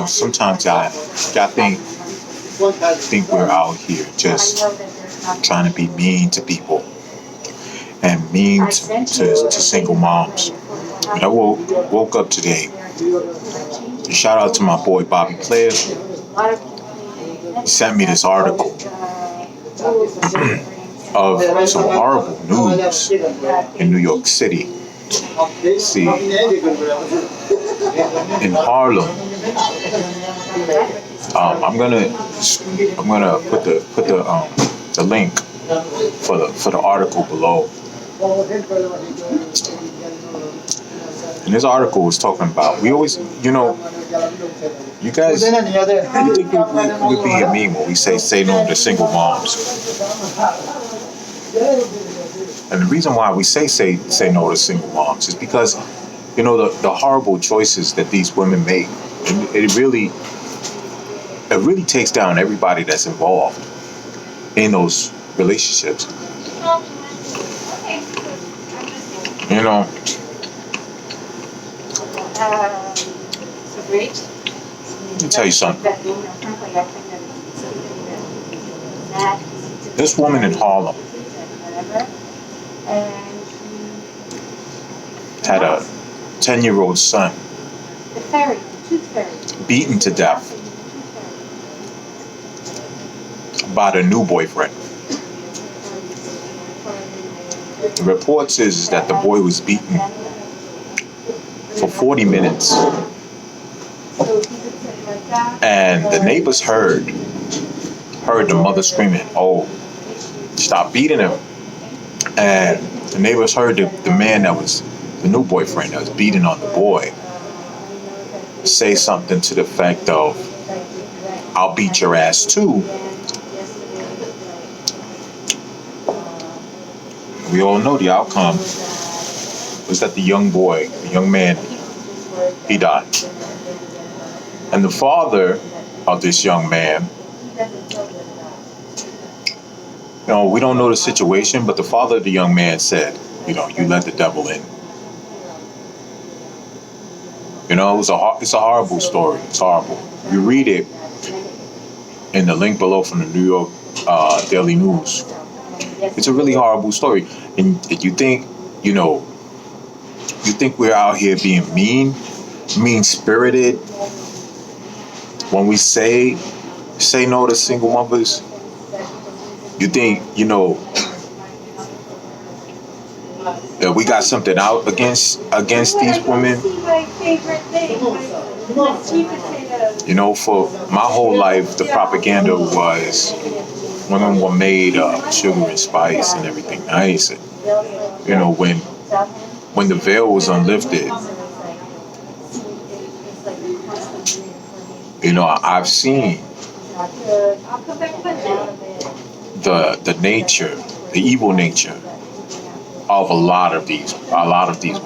Sometimes I think we're out here just trying to be mean to people and mean to single moms. But I woke up today. Shout out to my boy Bobby Player. He sent me this article of some horrible news in New York City. See, in Harlem, I'm gonna put the link for the article below. And this article was talking about, we always, you guys, you think we being mean when we say no to single moms. And the reason why we say no to single moms is because, the horrible choices that these women make. It really takes down everybody that's involved in those relationships. Let me tell you something. This woman in Harlem had a 10-year-old son beaten to death by the new boyfriend. The report says that the boy was beaten for 40 minutes. And the neighbors heard the mother screaming, "Oh, stop beating him." And the neighbors heard the man that was the new boyfriend that was beating on the boy say something to the effect of, "I'll beat your ass too." We all know the outcome was that the young man, he died. And the father of this young man, we don't know the situation, but the father of the young man said, you let the devil in. It's a horrible story. It's horrible. You read it in the link below from the New York Daily News. It's a really horrible story. And you think we're out here being mean-spirited when we say no to single mothers? You think, that we got something out against these women? For my whole life, the propaganda was women were made of sugar and spice and everything nice. And, when the veil was unlifted, I've seen the nature, the evil nature of a lot of these women.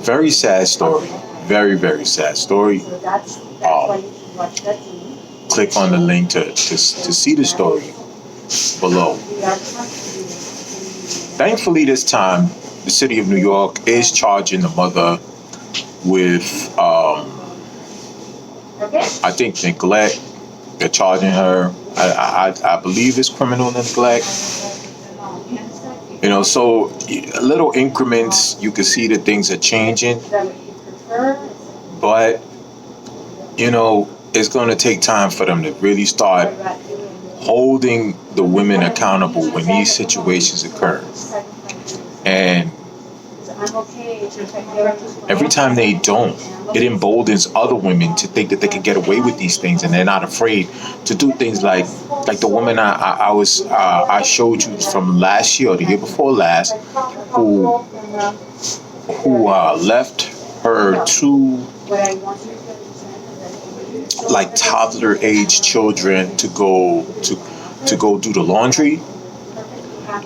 Very sad story. Very, very sad story. Click on the link to see the story below. Thankfully, this time, the city of New York is charging the mother with, I think, neglect. They're charging her. I believe it's criminal neglect. So little increments, you can see that things are changing. But, it's going to take time for them to really start holding the women accountable when these situations occur. And every time they don't, it emboldens other women to think that they can get away with these things, and they're not afraid to do things like the woman I showed you from last year or the year before last, who left her two toddler age children to go do the laundry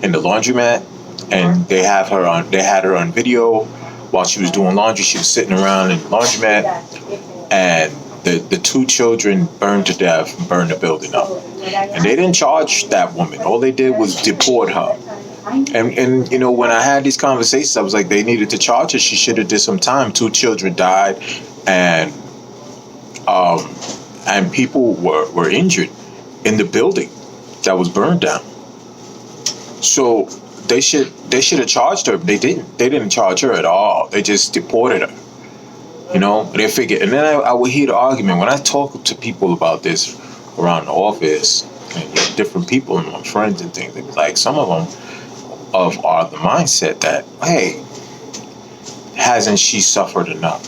in the laundromat, and they had her on video while she was doing laundry. She was sitting around in the laundromat, and the two children burned to death and burned the building up. And they didn't charge that woman. All they did was deport her. And you know, when I had these conversations, I was like, they needed to charge her. She should have did some time. 2 children died, and um, and people were injured in the building that was burned down. So they should have charged her. But they didn't. They didn't charge her at all. They just deported her. You know, they figured. And then I would hear the argument when I talk to people about this around the office, and different people and my friends and things. They be like, some of them are the mindset that, hey, hasn't she suffered enough?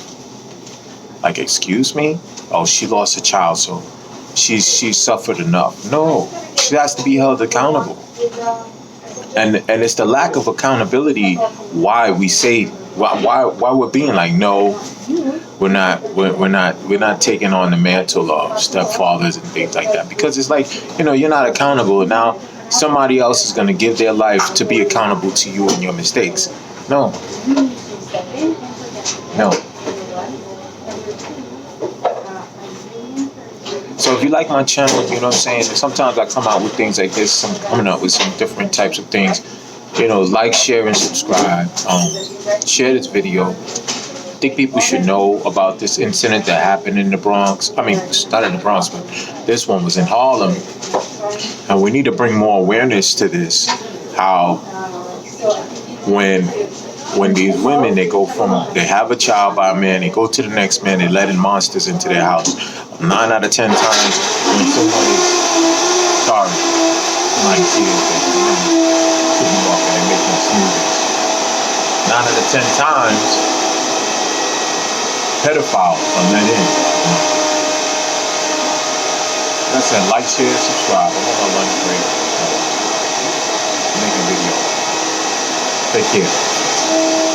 Like, excuse me? Oh, she lost a child, so she suffered enough. No, she has to be held accountable. And it's the lack of accountability why we say why we're being like, no, we're not taking on the mantle of stepfathers and things like that, because it's like, you know, you're not accountable now. Somebody else is going to give their life to be accountable to you and your mistakes. No, no. So if you like my channel, you know what I'm saying, sometimes I come out with things like this. I'm coming up with some different types of things. You know, like, share, and subscribe. Share this video. I think people should know about this incident that happened in the Bronx. I mean, it's not in the Bronx, but this one was in Harlem. And we need to bring more awareness to this. How when these women, they have a child by a man, they go to the next man, they letting monsters into their house. 9 out of 10 times when someone is sorry, like tears that shouldn't walk and they make them smoother. 9 out of 10 times, pedophiles are let in. Like I said, like, share, subscribe. I'm on my lunch break. Make a video. Take care.